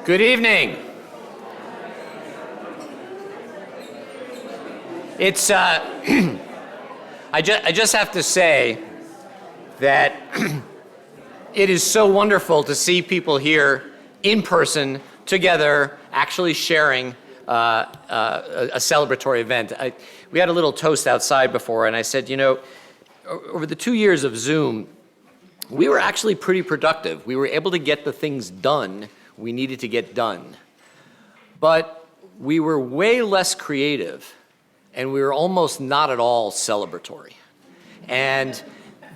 Good evening. It's, I just have to say that it is so wonderful to see people here in person, together, actually sharing a celebratory event. We had a little toast outside before, and I said, you know, over the 2 years of Zoom, we were actually pretty productive. We were able to get the things done we needed to get done. But we were way less creative, and we were almost not at all celebratory. And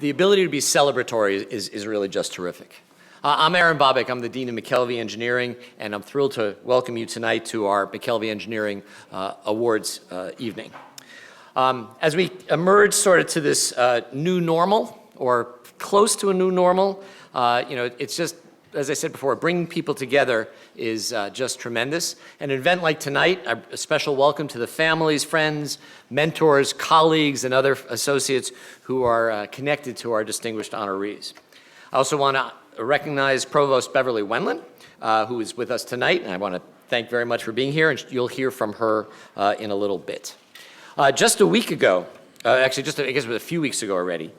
the ability to be celebratory is really just terrific. I'm Aaron Bobick. I'm the Dean of McKelvey Engineering, and I'm thrilled to welcome you tonight to our McKelvey Engineering Awards evening. As we emerge sort of to this new normal, or close to a new normal, you know, it's just, as I said before, bringing people together is just tremendous. An event like tonight, a special welcome to the families, friends, mentors, colleagues, and other associates who are connected to our distinguished honorees. I also want to recognize Provost Beverly Wendland, who is with us tonight, and I want to thank very much for being here, and you'll hear from her in a little bit. Just a week ago, actually just I guess it was a few weeks ago already,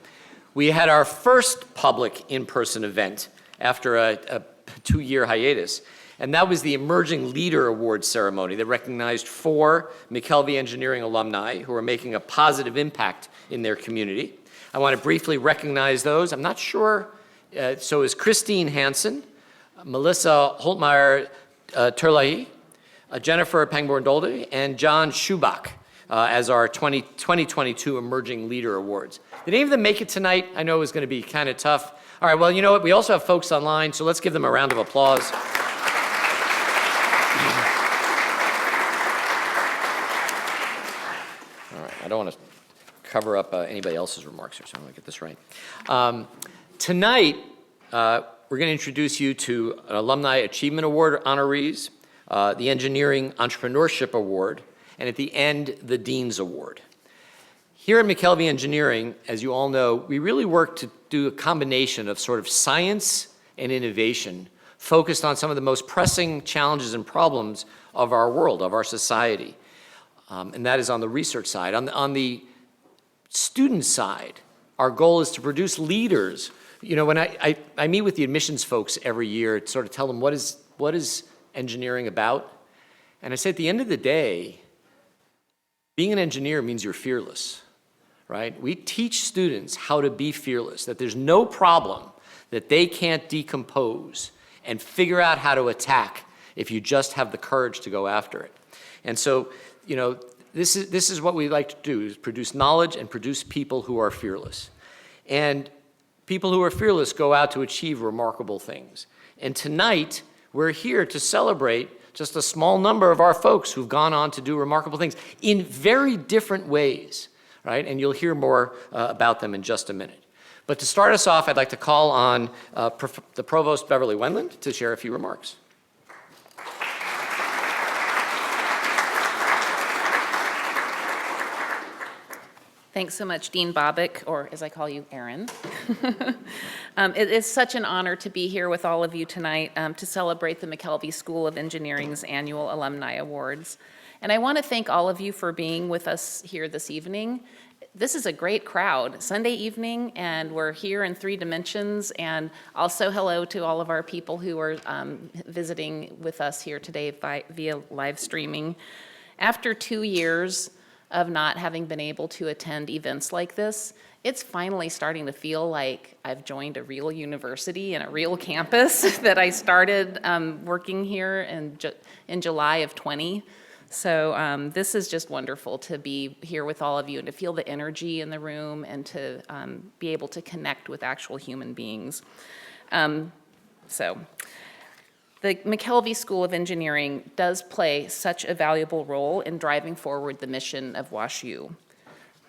we had our first public in-person event after a 2-year hiatus, and that was the Emerging Leader Award ceremony that recognized 4 McKelvey Engineering alumni who are making a positive impact in their community. I want to briefly recognize those. I'm not sure, so is Christine Hansen, Melissa Holtmeyer Turlai, Jennifer Pangborn-Dolde, and John Schubach as our 2022 Emerging Leader Awards. Did any of them make it tonight? I know it was going to be kind of tough. All right, well, you know what? We also have folks online, so let's give them a round of applause. All right, I don't want to cover up anybody else's remarks here, so I'm going to get this right. Tonight, we're going to introduce you to an Alumni Achievement Award honorees, the Engineering Entrepreneurship Award, and at the end, the Dean's Award. Here at McKelvey Engineering, as you all know, we really work to do a combination of sort of science and innovation focused on some of the most pressing challenges and problems of our world, of our society. And that is on the research side. On the student side, our goal is to produce leaders. You know, when I meet with the admissions folks every year to sort of tell them what is engineering about, and I say at the end of the day, being an engineer means you're fearless. Right? We teach students how to be fearless, that there's no problem that they can't decompose and figure out how to attack if you just have the courage to go after it. And so, you know, this is what we like to do, is produce knowledge and produce people who are fearless. And people who are fearless go out to achieve remarkable things. And tonight, we're here to celebrate just a small number of our folks who've gone on to do remarkable things in very different ways. Right? And you'll hear more about them in just a minute. But to start us off, I'd like to call on the Provost Beverly Wendland to share a few remarks. Thanks so much, Dean Bobick, or as I call you, Aaron. It is such an honor to be here with all of you tonight to celebrate the McKelvey School of Engineering's annual Alumni Awards. And I want to thank all of you for being with us here this evening. This is a great crowd, Sunday evening, and we're here in 3 dimensions. And also hello to all of our people who are visiting with us here today via live streaming. After 2 years of not having been able to attend events like this, it's finally starting to feel like I've joined a real university and a real campus that I started working here in July of 20. So this is just wonderful to be here with all of you and to feel the energy in the room and to be able to connect with actual human beings. So the McKelvey School of Engineering does play such a valuable role in driving forward the mission of WashU.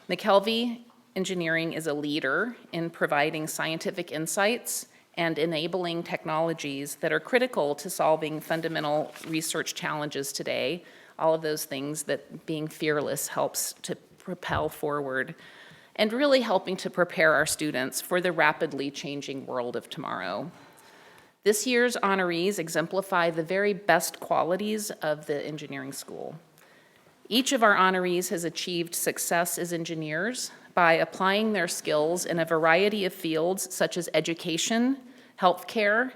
McKelvey Engineering is a leader in providing scientific insights and enabling technologies that are critical to solving fundamental research challenges today, all of those things that being fearless helps to propel forward, and really helping to prepare our students for the rapidly changing world of tomorrow. This year's honorees exemplify the very best qualities of the engineering school. Each of our honorees has achieved success as engineers by applying their skills in a variety of fields such as education, healthcare,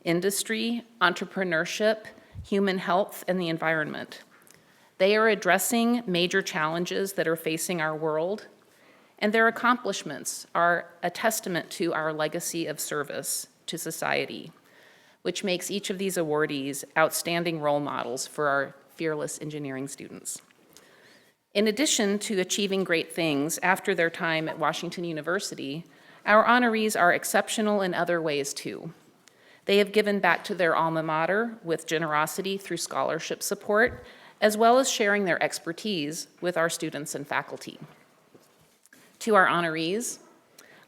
industry, entrepreneurship, human health, and the environment. They are addressing major challenges that are facing our world, and their accomplishments are a testament to our legacy of service to society, which makes each of these awardees outstanding role models for our fearless engineering students. In addition to achieving great things after their time at Washington University, our honorees are exceptional in other ways too. They have given back to their alma mater with generosity through scholarship support, as well as sharing their expertise with our students and faculty. To our honorees,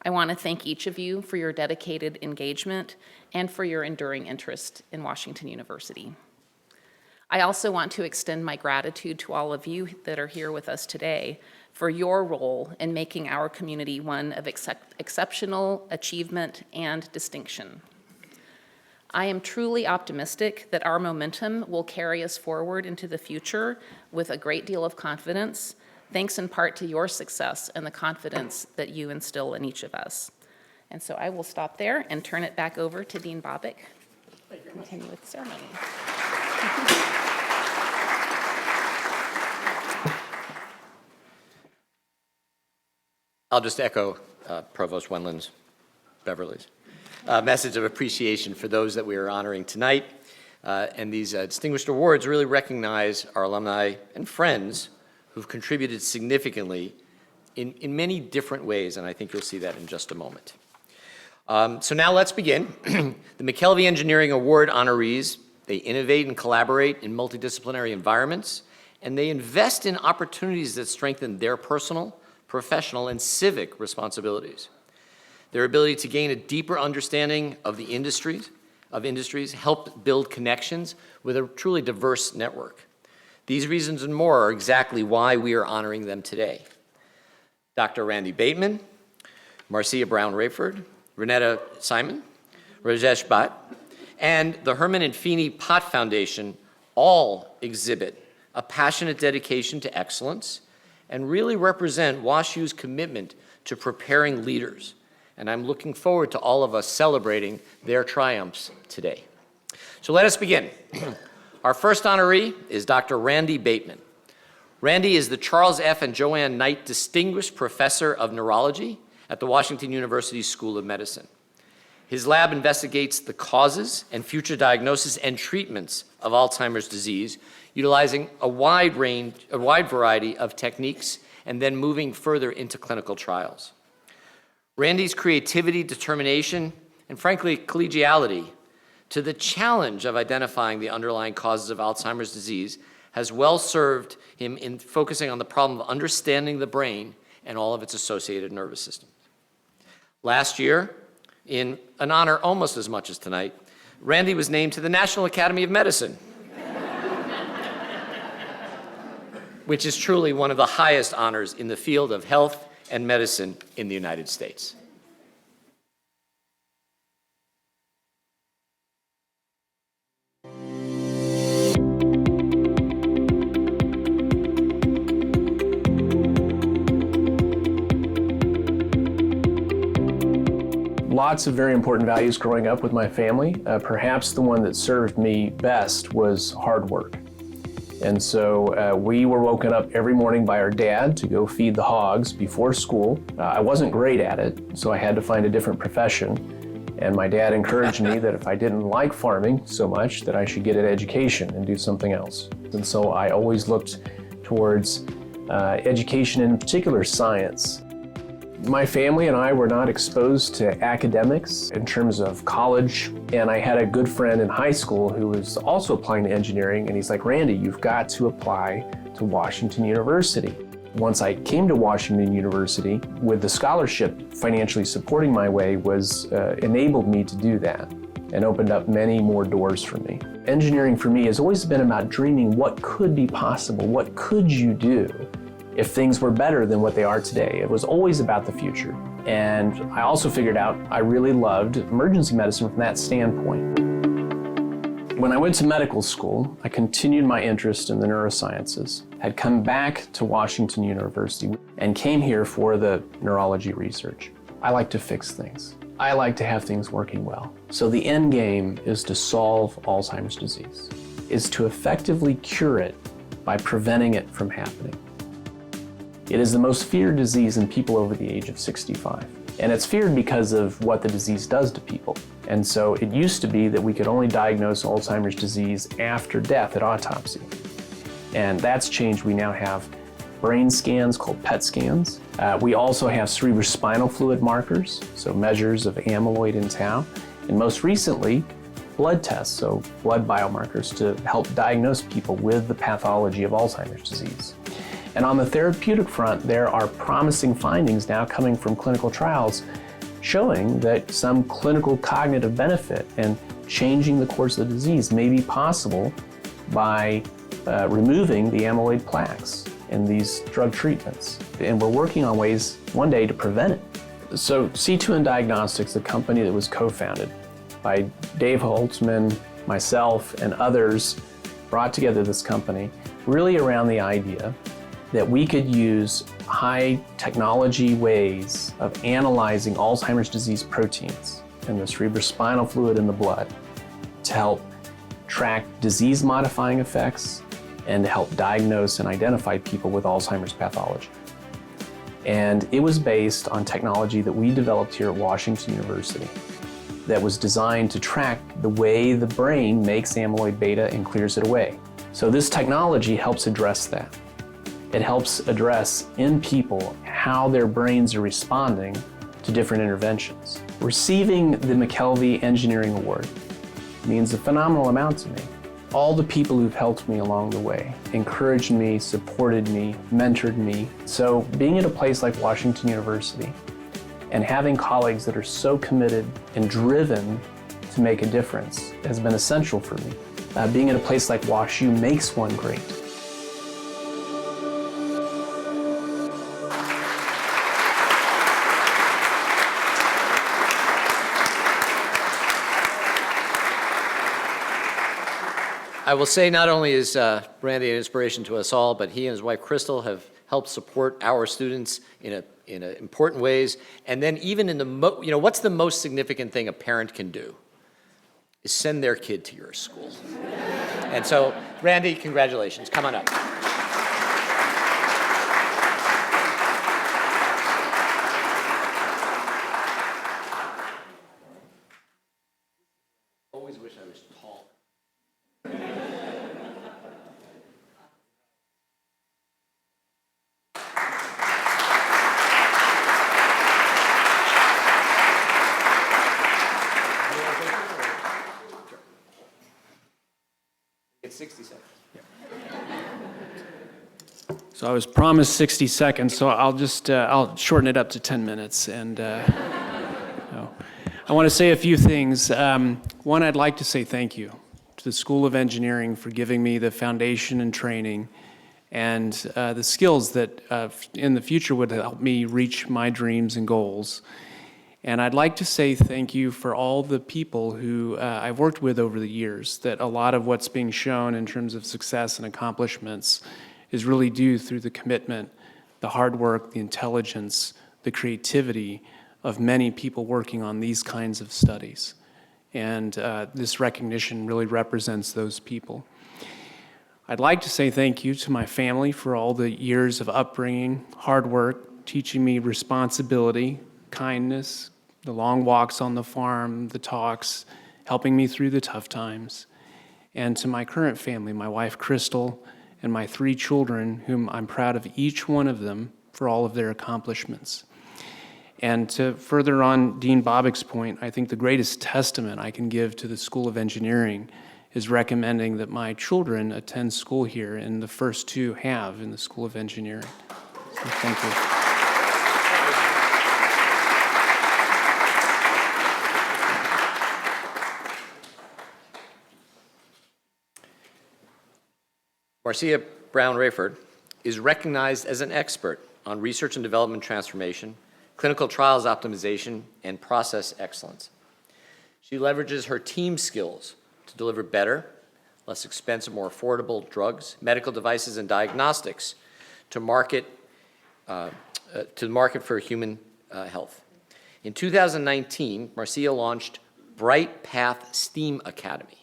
I want to thank each of you for your dedicated engagement and for your enduring interest in Washington University. I also want to extend my gratitude to all of you that are here with us today for your role in making our community one of exceptional achievement and distinction. I am truly optimistic that our momentum will carry us forward into the future with a great deal of confidence, thanks in part to your success and the confidence that you instill in each of us. And so I will stop there and turn it back over to Dean Bobick to continue with the ceremony. I'll just echo Provost Wendland's, Beverly's message of appreciation for those that we are honoring tonight. And these distinguished awards really recognize our alumni and friends who've contributed significantly in many different ways, and I think you'll see that in just a moment. So now let's begin. The McKelvey Engineering Award honorees, they innovate and collaborate in multidisciplinary environments, and they invest in opportunities that strengthen their personal, professional, and civic responsibilities. Their ability to gain a deeper understanding of the industries help build connections with a truly diverse network. These reasons and more are exactly why we are honoring them today. Dr. Randy Bateman, Marcia Brown-Rayford, Renetta Simon, Rajesh Bhatt, and the Herman and Feeney Pott Foundation all exhibit a passionate dedication to excellence and really represent WashU's commitment to preparing leaders. And I'm looking forward to all of us celebrating their triumphs today. So let us begin. Our first honoree is Dr. Randy Bateman. Randy is the Charles F. and Joanne Knight Distinguished Professor of Neurology at the Washington University School of Medicine. His lab investigates the causes and future diagnosis and treatments of Alzheimer's disease, utilizing a wide variety of techniques and then moving further into clinical trials. Randy's creativity, determination, and frankly, collegiality to the challenge of identifying the underlying causes of Alzheimer's disease has well served him in focusing on the problem of understanding the brain and all of its associated nervous systems. Last year, in an honor almost as much as tonight, Randy was named to the National Academy of Medicine, which is truly one of the highest honors in the field of health and medicine in the United States. Lots of very important values growing up with my family. Perhaps the one that served me best was hard work. And so we were woken up every morning by our dad to go feed the hogs before school. I wasn't great at it, so I had to find a different profession. And my dad encouraged me that if I didn't like farming so much, that I should get an education and do something else. And so I always looked towards education, in particular science. My family and I were not exposed to academics in terms of college, and I had a good friend in high school who was also applying to engineering, and he's like, Randy, you've got to apply to Washington University. Once I came to Washington University, with the scholarship financially supporting my way, enabled me to do that and opened up many more doors for me. Engineering for me has always been about dreaming what could be possible, what could you do if things were better than what they are today. It was always about the future. And I also figured out I really loved emergency medicine from that standpoint. When I went to medical school, I continued my interest in the neurosciences, had come back to Washington University, and came here for the neurology research. I like to fix things. I like to have things working well. So the end game is to solve Alzheimer's disease, is to effectively cure it by preventing it from happening. It is the most feared disease in people over the age of 65. And it's feared because of what the disease does to people. And so it used to be that we could only diagnose Alzheimer's disease after death at autopsy. And that's changed. We now have brain scans called PET scans. We also have cerebrospinal fluid markers, so measures of amyloid and tau. And most recently, blood tests, so blood biomarkers to help diagnose people with the pathology of Alzheimer's disease. And on the therapeutic front, there are promising findings now coming from clinical trials showing that some clinical cognitive benefit and changing the course of the disease may be possible by removing the amyloid plaques in these drug treatments. And we're working on ways one day to prevent it. So C2N Diagnostics, a company that was co-founded by Dave Holtzman, myself, and others, brought together this company really around the idea that we could use high technology ways of analyzing Alzheimer's disease proteins in the cerebrospinal fluid in the blood to help track disease modifying effects and to help diagnose and identify people with Alzheimer's pathology. And it was based on technology that we developed here at Washington University that was designed to track the way the brain makes amyloid beta and clears it away. So this technology helps address that. It helps address in people how their brains are responding to different interventions. Receiving the McKelvey Engineering Award means a phenomenal amount to me. All the people who've helped me along the way, encouraged me, supported me, mentored me. So being at a place like Washington University and having colleagues that are so committed and driven to make a difference has been essential for me. Being at a place like WashU makes one great. I will say not only is Randy an inspiration to us all, but he and his wife Crystal have helped support our students in important ways. And then even in the, what's the most significant thing a parent can do? Is send their kid to your school. And so, Randy, congratulations. Come on up. Always wish I was tall. It's 60 seconds. So I was promised 60 seconds, so I'll shorten it up to 10 minutes. And I want to say a few things. One, I'd like to say thank you to the School of Engineering for giving me the foundation and training and the skills that in the future would help me reach my dreams and goals. And I'd like to say thank you for all the people who I've worked with over the years, that a lot of what's being shown in terms of success and accomplishments is really due through the commitment, the hard work, the intelligence, the creativity of many people working on these kinds of studies. And this recognition really represents those people. I'd like to say thank you to my family for all the years of upbringing, hard work, teaching me responsibility, kindness, the long walks on the farm, the talks, helping me through the tough times. And to my current family, my wife Crystal, and my 3 children, whom I'm proud of each one of them for all of their accomplishments. And to further on Dean Bobick's point, I think the greatest testament I can give to the School of Engineering is recommending that my children attend school here, and the first 2 have in the School of Engineering. So thank you. Marcia Brown-Rayford is recognized as an expert on research and development transformation, clinical trials optimization, and process excellence. She leverages her team skills to deliver better, less expensive, more affordable drugs, medical devices, and diagnostics to market for human health. In 2019, Marcia launched Bright Path STEAM Academy,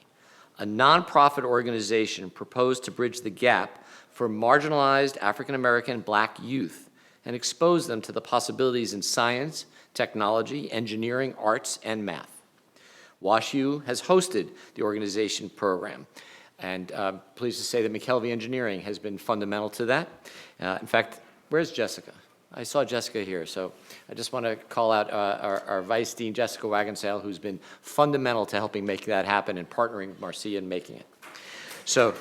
a nonprofit organization proposed to bridge the gap for marginalized African American and Black youth and expose them to the possibilities in science, technology, engineering, arts, and math. WashU has hosted the organization program, and pleased to say that McKelvey Engineering has been fundamental to that. In fact, where's Jessica? I saw Jessica here, so I just want to call out our Vice Dean, Jessica Wagensale, who's been fundamental to helping make that happen and partnering with Marcia in making it. So,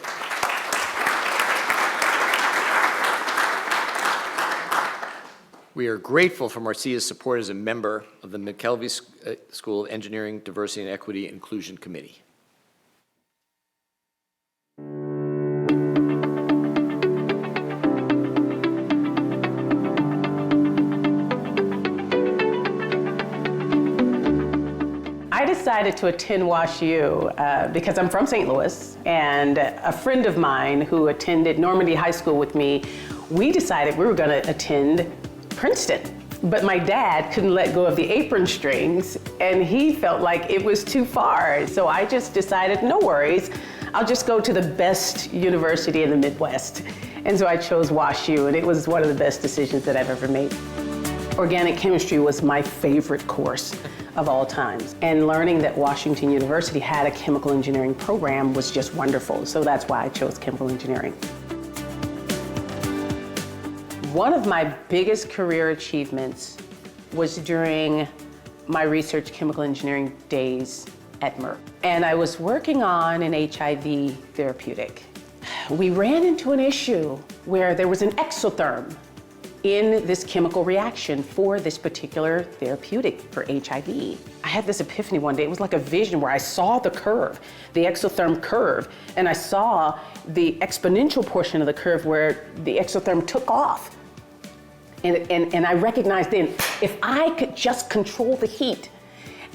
we are grateful for Marcia's support as a member of the McKelvey School of Engineering, Diversity and Equity Inclusion Committee. I decided to attend WashU because I'm from St. Louis, and a friend of mine who attended Normandy High School with me, we decided we were going to attend Princeton. But my dad couldn't let go of the apron strings, and he felt like it was too far. So I just decided, no worries, I'll just go to the best university in the Midwest. And so I chose WashU, and it was one of the best decisions that I've ever made. Organic chemistry was my favorite course of all times. And learning that Washington University had a chemical engineering program was just wonderful. So that's why I chose chemical engineering. One of my biggest career achievements was during my research chemical engineering days at Merck. And I was working on an HIV therapeutic. We ran into an issue where there was an exotherm in this chemical reaction for this particular therapeutic for HIV. I had this epiphany one day. It was like a vision where I saw the curve, the exotherm curve, and I saw the exponential portion of the curve where the exotherm took off. And I recognized then, if I could just control the heat.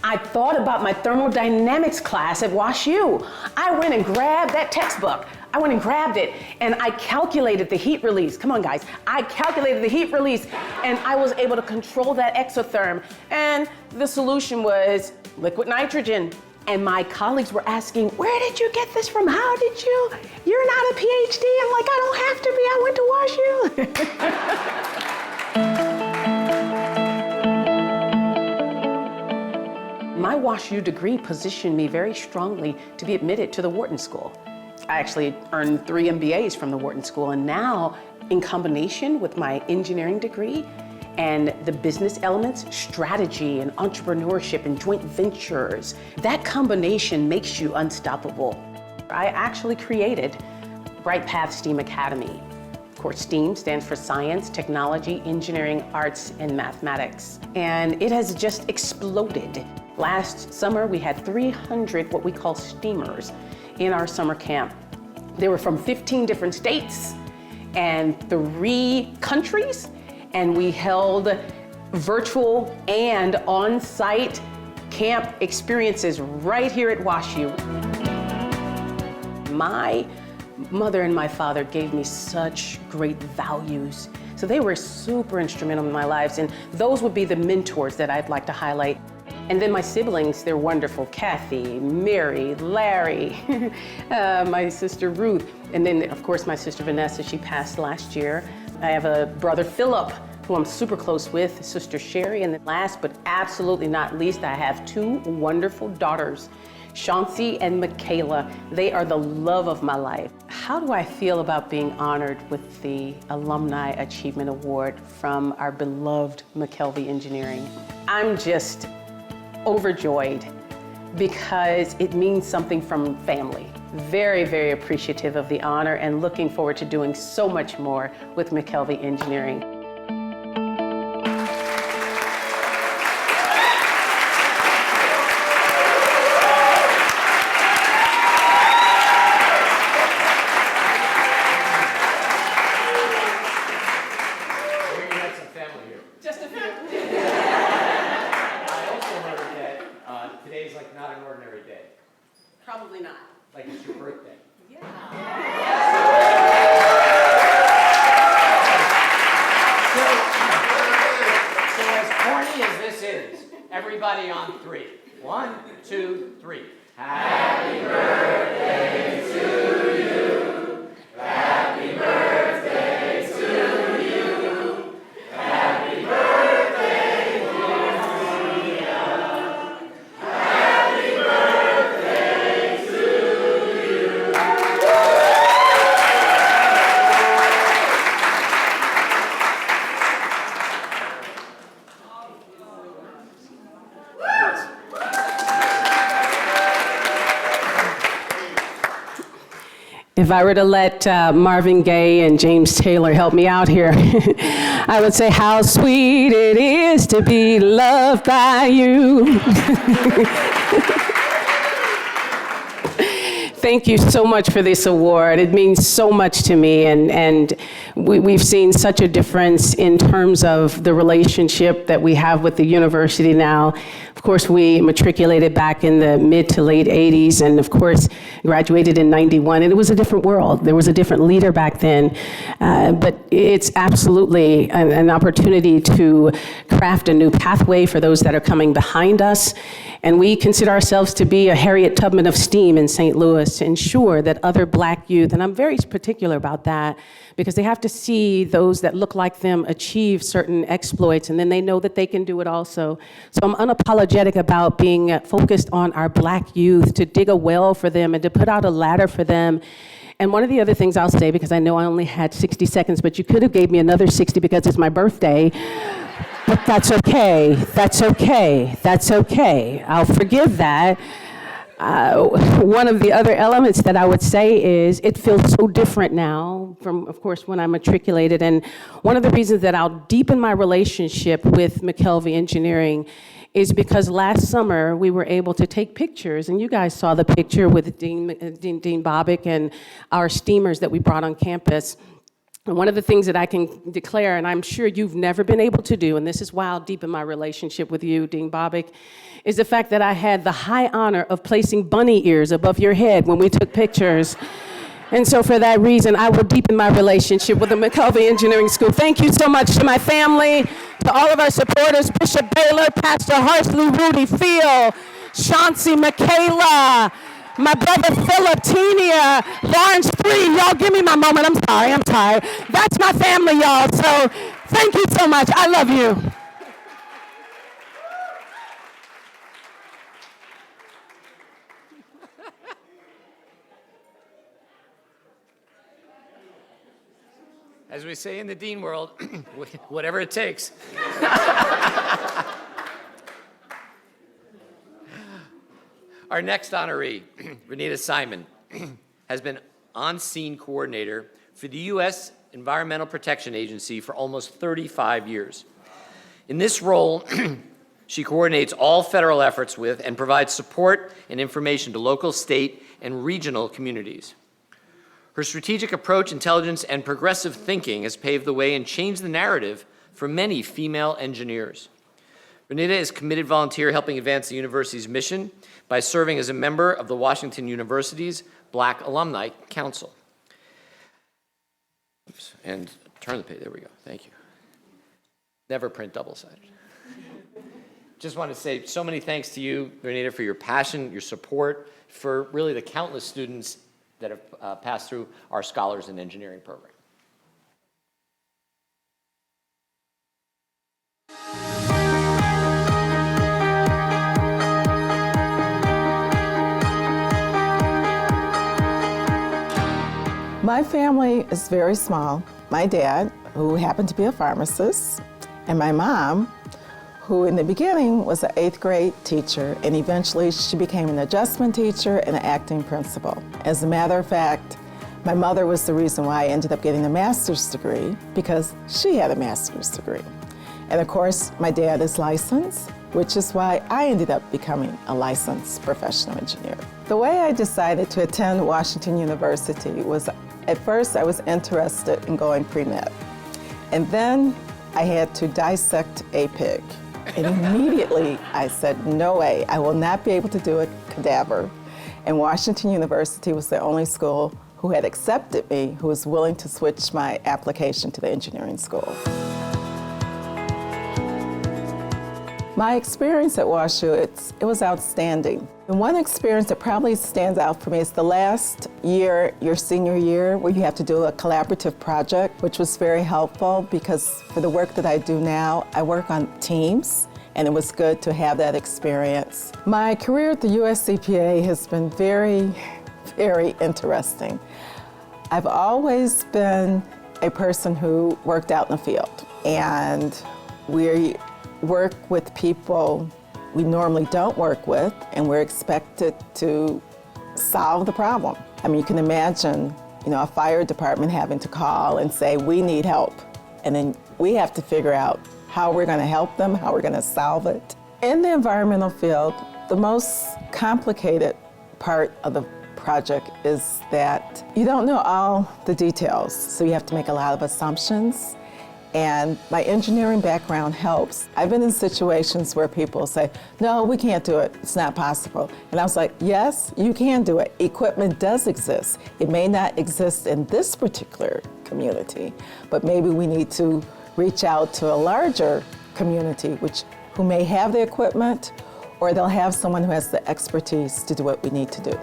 I thought about my thermodynamics class at WashU. I went and grabbed that textbook. I went and grabbed it, and I calculated the heat release. Come on, guys. I calculated the heat release, and I was able to control that exotherm. And the solution was liquid nitrogen. And my colleagues were asking, where did you get this from? How did you? You're not a PhD. I'm like, I don't have to be. I went to WashU. My WashU degree positioned me very strongly to be admitted to the Wharton School. I actually earned 3 MBAs from the Wharton School, and now, in combination with my engineering degree and the business elements, strategy and entrepreneurship and joint ventures, that combination makes you unstoppable. I actually created Bright Path STEAM Academy. Of course, STEAM stands for science, technology, engineering, arts, and mathematics. And it has just exploded. Last summer, we had 300 what we call STEAMers in our summer camp. They were from 15 different states and 3 countries, and we held virtual and on-site camp experiences right here at WashU. My mother and my father gave me such great values. So they were super instrumental in my lives, and those would be the mentors that I'd like to highlight. And then my siblings, they're wonderful. Kathy, Mary, Larry, my sister Ruth, and then of course my sister Vanessa, she passed last year. I have a brother Philip, who I'm super close with, sister Sherry, and then last but absolutely not least, I have 2 wonderful daughters, Chauncey and Michaela. They are the love of my life. How do I feel about being honored with the Alumni Achievement Award from our beloved McKelvey Engineering? I'm just overjoyed because it means something from family. Very, very appreciative of the honor and looking forward to doing so much more with McKelvey Engineering. Probably not. If I were to let Marvin Gaye and James Taylor help me out here, I would say, how sweet it is to be loved by you. Thank you so much for this award. It means so much to me, and we've seen such a difference in terms of the relationship that we have with the university now. Of course, we matriculated back in the mid to late 80s, and of course, graduated in 91, and it was a different world. There was a different leader back then, but it's absolutely an opportunity to craft a new pathway for those that are coming behind us. And we consider ourselves to be a Harriet Tubman of STEAM in St. Louis to ensure that other Black youth, and I'm very particular about that, because they have to see those that look like them achieve certain exploits, and then they know that they can do it also. So I'm unapologetic about being focused on our Black youth, to dig a well for them and to put out a ladder for them. And one of the other things I'll say, because I know I only had 60 seconds, but you could have gave me another 60 because it's my birthday. But that's okay, that's okay, that's okay. I'll forgive that. One of the other elements that I would say is it feels so different now from, of course, when I matriculated. And one of the reasons that I'll deepen my relationship with McKelvey Engineering is because last summer we were able to take pictures, and you guys saw the picture with Dean Bobick and our steamers that we brought on campus. And one of the things that I can declare, and I'm sure you've never been able to do, and this is why I'll deepen my relationship with you, Dean Bobick, is the fact that I had the high honor of placing bunny ears above your head when we took pictures. And so for that reason, I will deepen my relationship with the McKelvey Engineering School. Thank you so much to my family, to all of our supporters, Bishop Baylor, Pastor Harsley, Rudy Field, Chauncey, Michaela, my brother Philip, Tenia, Lawrence 3, y'all give me my moment, I'm sorry. That's my family, y'all, so thank you so much, I love you. As we say in the Dean world, whatever it takes. Our next honoree, Renita Simon, has been on-scene coordinator for the U.S. Environmental Protection Agency for almost 35 years. In this role, she coordinates all federal efforts with and provides support and information to local, state, and regional communities. Her strategic approach, intelligence, and progressive thinking has paved the way and changed the narrative for many female engineers. Renita is a committed volunteer helping advance the university's mission by serving as a member of the Washington University's Black Alumni Council. Oops, and turn the page, there we go, thank you. Never print double-sided. Just want to say so many thanks to you, Renita, for your passion, your support, for really the countless students that have passed through our Scholars in Engineering program. My family is very small. My dad, who happened to be a pharmacist, and my mom, who in the beginning was an 8th grade teacher, and eventually she became an adjustment teacher and an acting principal. As a matter of fact, my mother was the reason why I ended up getting a master's degree, because she had a master's degree. And of course, my dad is licensed, which is why I ended up becoming a licensed professional engineer. The way I decided to attend Washington University was, at first I was interested in going pre-med. And then I had to dissect a pig. And immediately I said, no way, I will not be able to do a cadaver. And Washington University was the only school who had accepted me, who was willing to switch my application to the engineering school. My experience at WashU, it was outstanding. And one experience that probably stands out for me is the last year, your senior year, where you have to do a collaborative project, which was very helpful because for the work that I do now, I work on teams, and it was good to have that experience. My career at the US EPA has been very, very interesting. I've always been a person who worked out in the field, and we work with people we normally don't work with, and we're expected to solve the problem. I mean, you can imagine, a fire department having to call and say, we need help. And then we have to figure out how we're going to help them, how we're going to solve it. In the environmental field, the most complicated part of the project is that you don't know all the details, so you have to make a lot of assumptions. And my engineering background helps. I've been in situations where people say, no, we can't do it, it's not possible. And I was like, yes, you can do it. Equipment does exist. It may not exist in this particular community, but maybe we need to reach out to a larger community who may have the equipment, or they'll have someone who has the expertise to do what we need to do.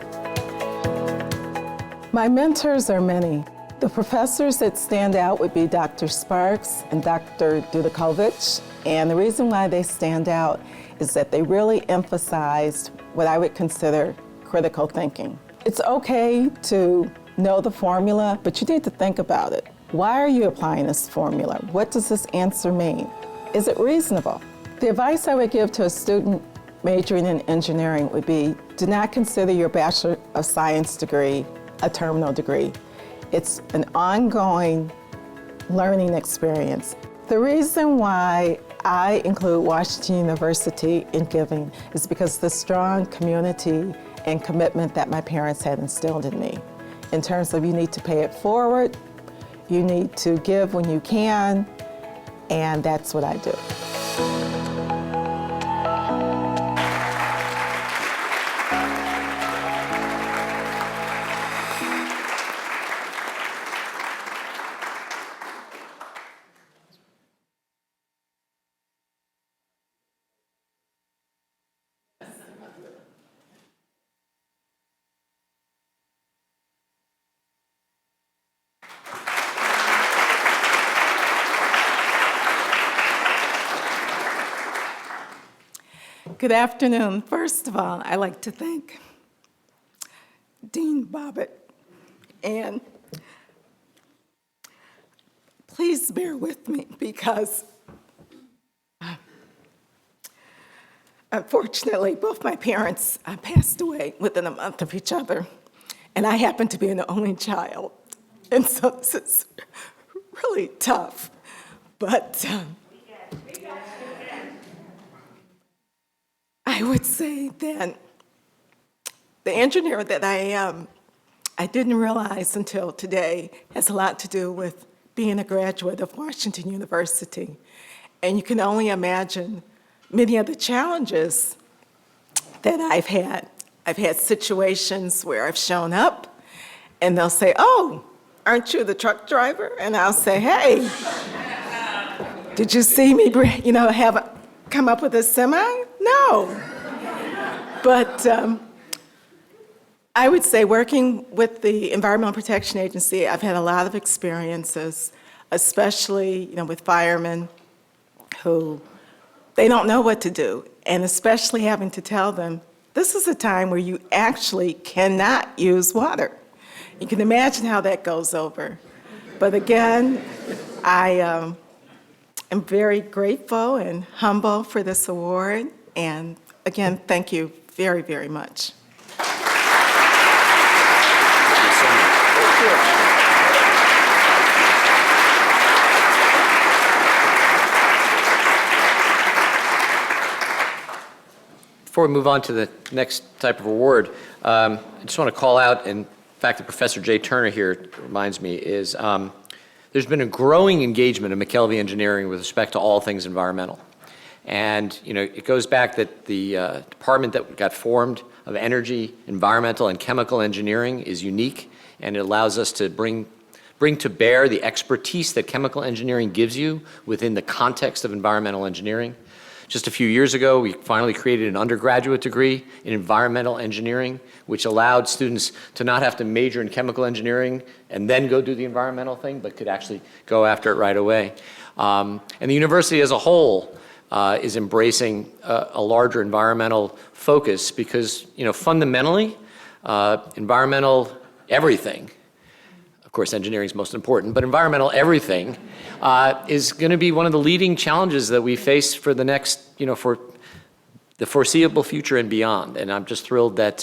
My mentors are many. The professors that stand out would be Dr. Sparks and Dr. Dudakovich. And the reason why they stand out is that they really emphasized what I would consider critical thinking. It's okay to know the formula, but you need to think about it. Why are you applying this formula? What does this answer mean? Is it reasonable? The advice I would give to a student majoring in engineering would be, do not consider your Bachelor of Science degree a terminal degree. It's an ongoing learning experience. The reason why I include Washington University in giving is because the strong community and commitment that my parents had instilled in me. In terms of you need to pay it forward, you need to give when you can, and that's what I do. Good afternoon. First of all, I'd like to thank Dean Bobbitt, and please bear with me because unfortunately both my parents passed away within a month of each other, and I happen to be an only child, and so this is really tough, but I would say that the engineer that I am, I didn't realize until today, has a lot to do with being a graduate of Washington University. And you can only imagine many of the challenges that I've had. I've had situations where I've shown up and they'll say, oh, aren't you the truck driver? And I'll say, hey, did you see me, come up with a semi? No. But I would say working with the Environmental Protection Agency, I've had a lot of experiences, especially with firemen who, they don't know what to do, and especially having to tell them, this is a time where you actually cannot use water. You can imagine how that goes over. But again, I am very grateful and humble for this award. And again, thank you very, very much. Before we move on to the next type of award, I just want to call out, and in fact, that Professor Jay Turner here reminds me, is there's been a growing engagement in McKelvey engineering with respect to all things environmental. And it goes back that the department that got formed of energy, environmental, and chemical engineering is unique, and it allows us to bring to bear the expertise that chemical engineering gives you within the context of environmental engineering. Just a few years ago, we finally created an undergraduate degree in environmental engineering, which allowed students to not have to major in chemical engineering and then go do the environmental thing, but could actually go after it right away. And the university as a whole is embracing a larger environmental focus because, fundamentally, environmental everything, of course, engineering is most important, but environmental everything is going to be one of the leading challenges that we face for the next, for the foreseeable future and beyond. And I'm just thrilled that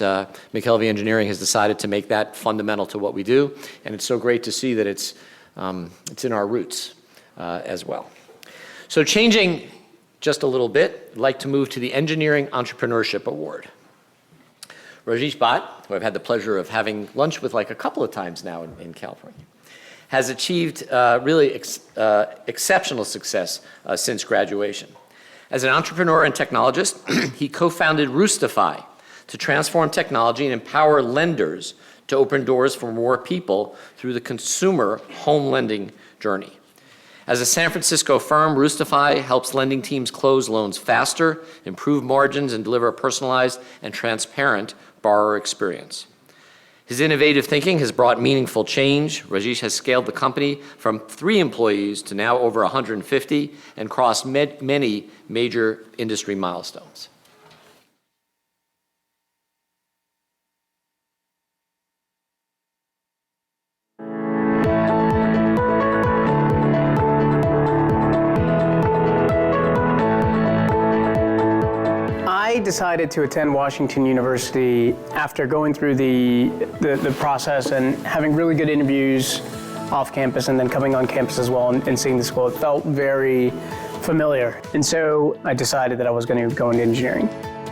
McKelvey Engineering has decided to make that fundamental to what we do. And it's so great to see that it's in our roots as well. So changing just a little bit, I'd like to move to the Engineering Entrepreneurship Award. Rajesh Bhatt, who I've had the pleasure of having lunch with like a couple of times now in California, has achieved really exceptional success since graduation. As an entrepreneur and technologist, he co-founded Roostify to transform technology and empower lenders to open doors for more people through the consumer home lending journey. As a San Francisco firm, Roostify helps lending teams close loans faster, improve margins, and deliver a personalized and transparent borrower experience. His innovative thinking has brought meaningful change. Rajesh has scaled the company from 3 employees to now over 150 and crossed many major industry milestones. I decided to attend Washington University after going through the process and having really good interviews off campus and then coming on campus as well and seeing the school. It felt very familiar. And so I decided that I was going to go into engineering.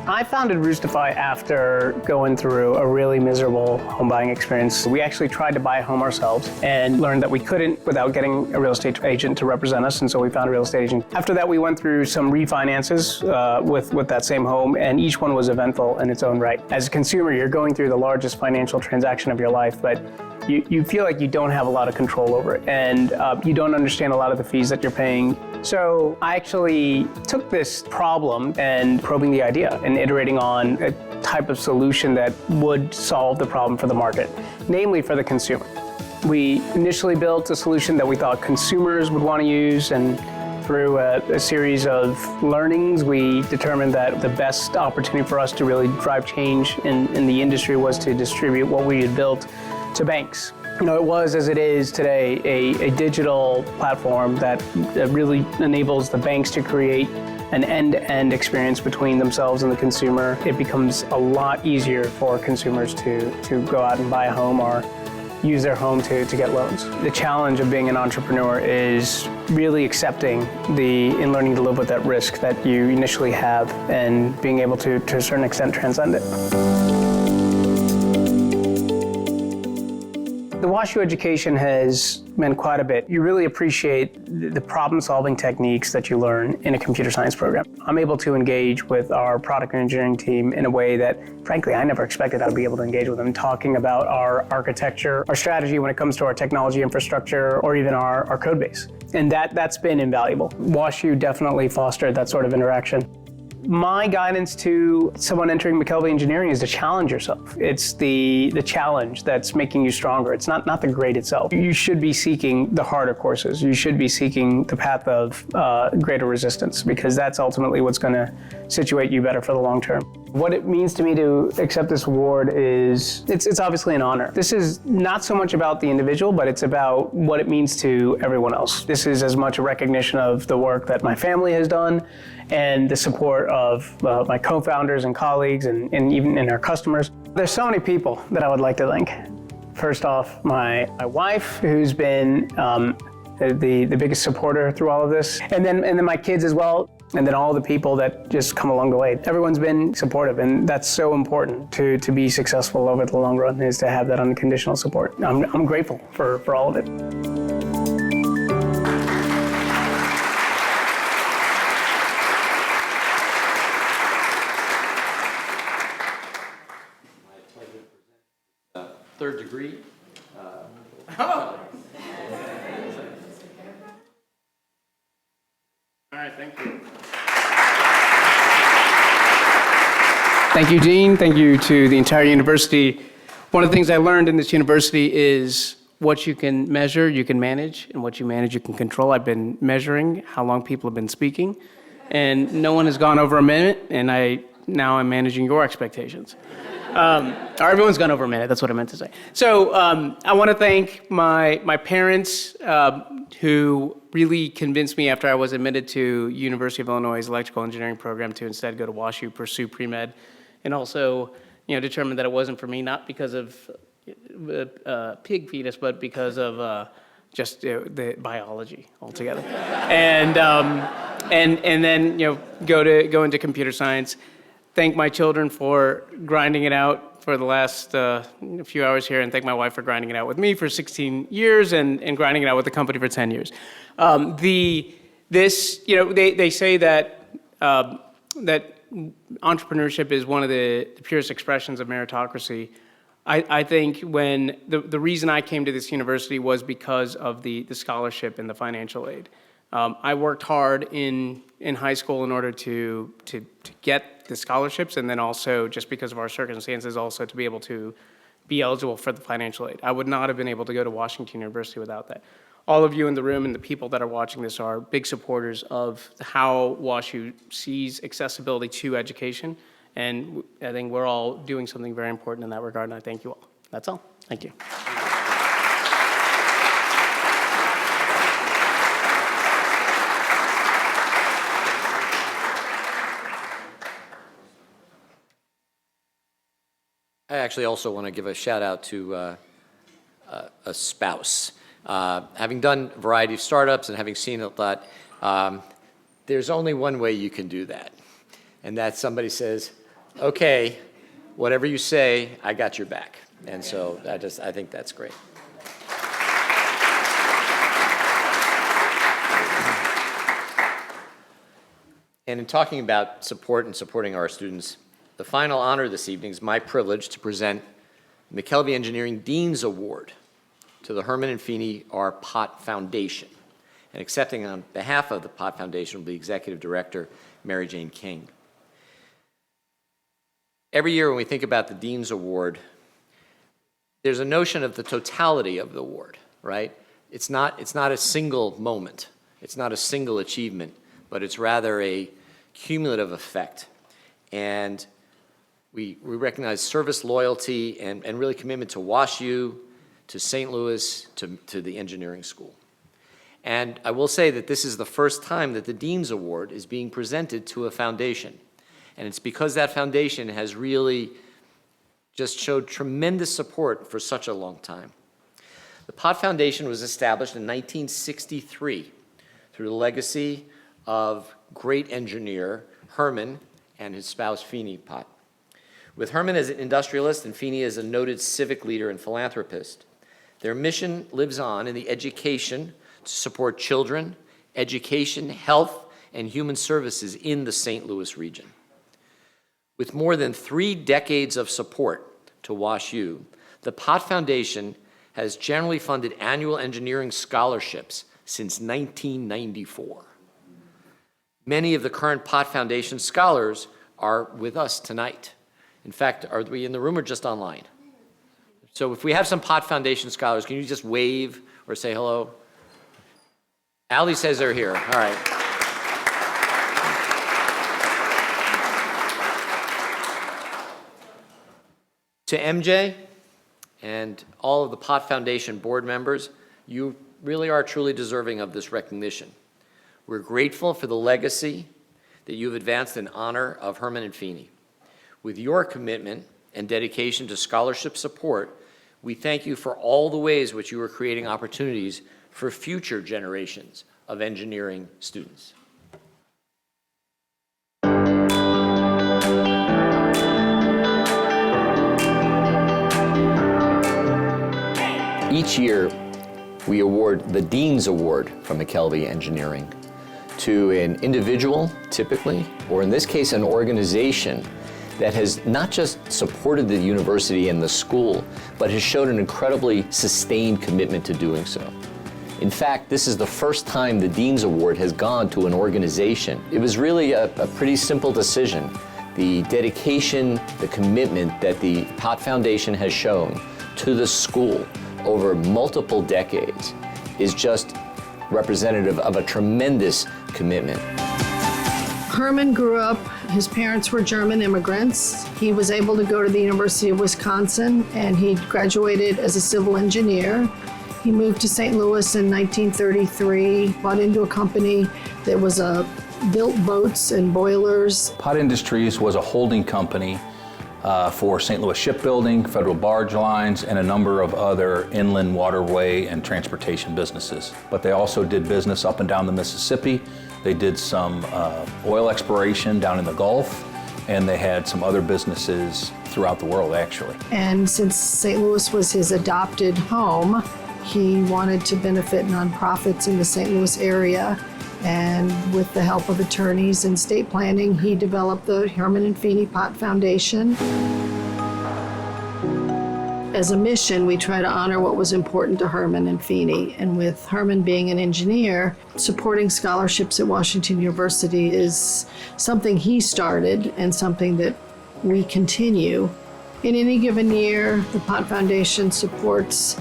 I founded Roostify after going through a really miserable home buying experience. We actually tried to buy a home ourselves and learned that we couldn't without getting a real estate agent to represent us, and so we found a real estate agent. After that, we went through some refinances with that same home, and each one was eventful in its own right. As a consumer, you're going through the largest financial transaction of your life, but you feel like you don't have a lot of control over it, and you don't understand a lot of the fees that you're paying. So I actually took this problem and probing the idea and iterating on a type of solution that would solve the problem for the market, namely for the consumer. We initially built a solution that we thought consumers would want to use, and through a series of learnings, we determined that the best opportunity for us to really drive change in the industry was to distribute what we had built to banks. You know, it was, as it is today, a digital platform that really enables the banks to create an end-to-end experience between themselves and the consumer. It becomes a lot easier for consumers to go out and buy a home or use their home to get loans. The challenge of being an entrepreneur is really accepting and learning to live with that risk that you initially have and being able to a certain extent, transcend it. The WashU education has meant quite a bit. You really appreciate the problem-solving techniques that you learn in a computer science program. I'm able to engage with our product and engineering team in a way that, frankly, I never expected I'd be able to engage with them, talking about our architecture, our strategy when it comes to our technology infrastructure, or even our code base. And that's been invaluable. WashU definitely fostered that sort of interaction. My guidance to someone entering McKelvey Engineering is to challenge yourself. It's the challenge that's making you stronger. It's not the grade itself. You should be seeking the harder courses. You should be seeking the path of greater resistance, because that's ultimately what's going to situate you better for the long term. What it means to me to accept this award is, it's obviously an honor. This is not so much about the individual, but it's about what it means to everyone else. This is as much a recognition of the work that my family has done and the support of my co-founders and colleagues and even in our customers. There's so many people that I would like to thank. First off, my wife, who's been the biggest supporter through all of this, and then my kids as well, and then all the people that just come along the way. Everyone's been supportive, and that's so important to be successful over the long run, is to have that unconditional support. I'm grateful for all of it. Third degree. All right, thank you. Thank you, Dean. Thank you to the entire university. One of the things I learned in this university is what you can measure, you can manage, and what you manage, you can control. I've been measuring how long people have been speaking, and no one has gone over a minute, and I now I'm managing your expectations. Or everyone's gone over a minute, that's what I meant to say. So I want to thank my parents who really convinced me after I was admitted to University of Illinois' electrical engineering program to instead go to WashU, pursue pre-med, and also determined that it wasn't for me, not because of pig fetus, but because of just the biology altogether. And then go into computer science. Thank my children for grinding it out for the last few hours here, and thank my wife for grinding it out with me for 16 years and grinding it out with the company for 10 years. They say that entrepreneurship is one of the purest expressions of meritocracy. I think when the reason I came to this university was because of the scholarship and the financial aid. I worked hard in high school in order to get the scholarships, and then also just because of our circumstances also to be able to be eligible for the financial aid. I would not have been able to go to Washington University without that. All of you in the room and the people that are watching this are big supporters of how WashU sees accessibility to education, and I think we're all doing something very important in that regard, and I thank you all. That's all. Thank you. I actually also want to give a shout out to a spouse. Having done a variety of startups and having seen a lot, there's only one way you can do that. And that somebody says, okay, whatever you say, I got your back. And so I think that's great. And in talking about support and supporting our students, the final honor this evening is my privilege to present the McKelvey Engineering Dean's Award to the Herman and Feeney R. Pott Foundation. And accepting on behalf of the Pott Foundation will be Executive Director Mary Jane King. Every year when we think about the Dean's Award, there's a notion of the totality of the award, right? It's not a single moment. It's not a single achievement, but it's rather a cumulative effect. And we recognize service, loyalty, and really commitment to WashU, to St. Louis, to the engineering school. And I will say that this is the first time that the Dean's Award is being presented to a foundation. And it's because that foundation has really just showed tremendous support for such a long time. The Pott Foundation was established in 1963 through the legacy of great engineer Herman and his spouse Feeney Pott. With Herman as an industrialist and Feeney as a noted civic leader and philanthropist, their mission lives on in the education to support children, education, health, and human services in the St. Louis region. With more than 3 decades of support to WashU, the Pott Foundation has generally funded annual engineering scholarships since 1994. Many of the current Pott Foundation scholars are with us tonight. In fact, are we in the room or just online? So if we have some Pott Foundation scholars, can you just wave or say hello? Allie says they're here. All right. To MJ and all of the Pott Foundation board members, you really are truly deserving of this recognition. We're grateful for the legacy that you've advanced in honor of Herman and Feeney. With your commitment and dedication to scholarship support, we thank you for all the ways which you are creating opportunities for future generations of engineering students. Each year, we award the Dean's Award from McKelvey Engineering to an individual, typically, or in this case, an organization that has not just supported the university and the school, but has shown an incredibly sustained commitment to doing so. In fact, this is the first time the Dean's Award has gone to an organization. It was really a pretty simple decision. The dedication, the commitment that the Pott Foundation has shown to the school over multiple decades is just representative of a tremendous commitment. Herman grew up His parents were German immigrants. He was able to go to the University of Wisconsin, and he graduated as a civil engineer. He moved to St. Louis in 1933, bought into a company that was built boats and boilers. Pot Industries was a holding company for St. Louis shipbuilding, federal barge lines, and a number of other inland waterway and transportation businesses. But they also did business up and down the Mississippi. They did some oil exploration down in the Gulf, and they had some other businesses throughout the world, actually. And since St. Louis was his adopted home, he wanted to benefit nonprofits in the St. Louis area. And with the help of attorneys and state planning, he developed the Herman and Feeney Pot Foundation. As a mission, we try to honor what was important to Herman and Feeney. And with Herman being an engineer, supporting scholarships at Washington University is something he started and something that we continue. In any given year, the Pot Foundation supports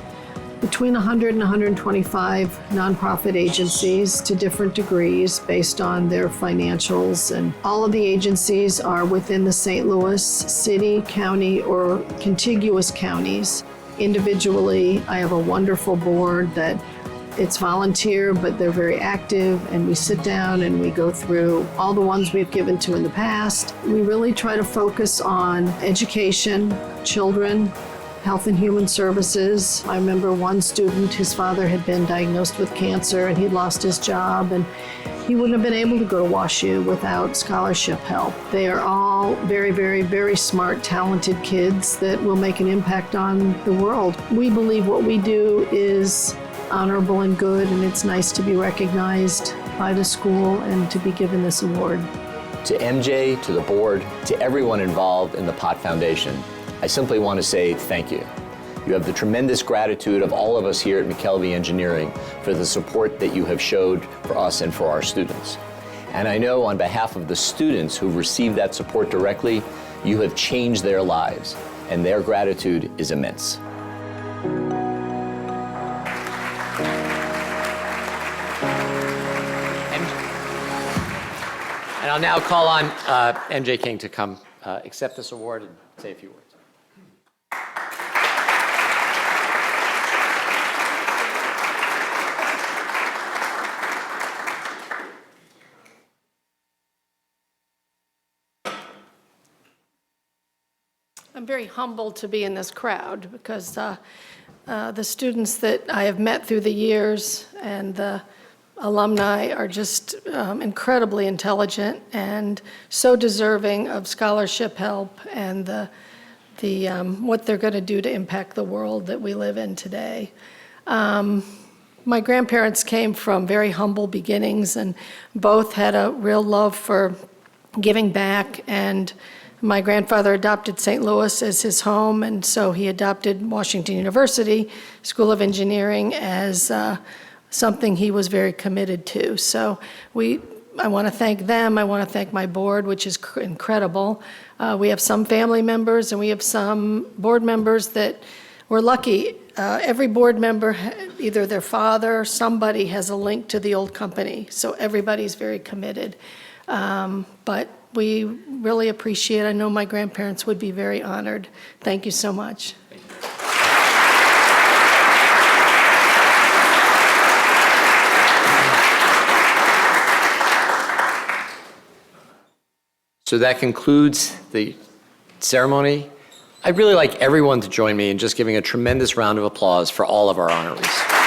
between 100 and 125 nonprofit agencies to different degrees based on their financials. And all of the agencies are within the St. Louis city, county, or contiguous counties. Individually, I have a wonderful board that it's volunteer, but they're very active, and we sit down and we go through all the ones we've given to in the past. We really try to focus on education, children, Health and Human Services. I remember one student, his father had been diagnosed with cancer and he'd lost his job, and he wouldn't have been able to go to WashU without scholarship help. They are all very, very, very smart, talented kids that will make an impact on the world. We believe what we do is honorable and good, and it's nice to be recognized by the school and to be given this award. To MJ, to the board, to everyone involved in the Pot Foundation, I simply want to say thank you. You have the tremendous gratitude of all of us here at McKelvey Engineering for the support that you have showed for us and for our students. And I know on behalf of the students who've received that support directly, you have changed their lives, and their gratitude is immense. And I'll now call on MJ King to come accept this award and say a few words. I'm very humbled to be in this crowd because the students that I have met through the years and the alumni are just incredibly intelligent and so deserving of scholarship help and what they're going to do to impact the world that we live in today. My grandparents came from very humble beginnings, and both had a real love for giving back, and my grandfather adopted St. Louis as his home, and so he adopted Washington University School of Engineering as something he was very committed to. So I want to thank them. I want to thank my board, which is incredible. We have some family members and we have some board members that we're lucky. Every board member, either their father or somebody, has a link to the old company. So everybody's very committed. But we really appreciate it. I know my grandparents would be very honored. Thank you so much. So that concludes the ceremony. I'd really like everyone to join me in just giving a tremendous round of applause for all of our honorees.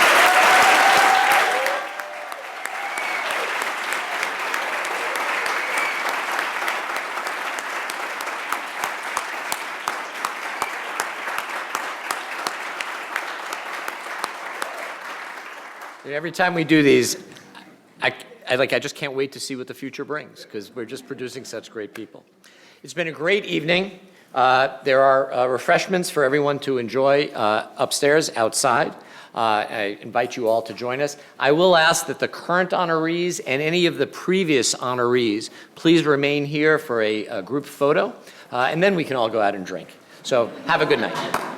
Every time we do these, I just can't wait to see what the future brings, because we're just producing such great people. It's been a great evening. There are refreshments for everyone to enjoy upstairs, outside. I invite you all to join us. I will ask that the current honorees and any of the previous honorees please remain here for a group photo, and then we can all go out and drink. So have a good night.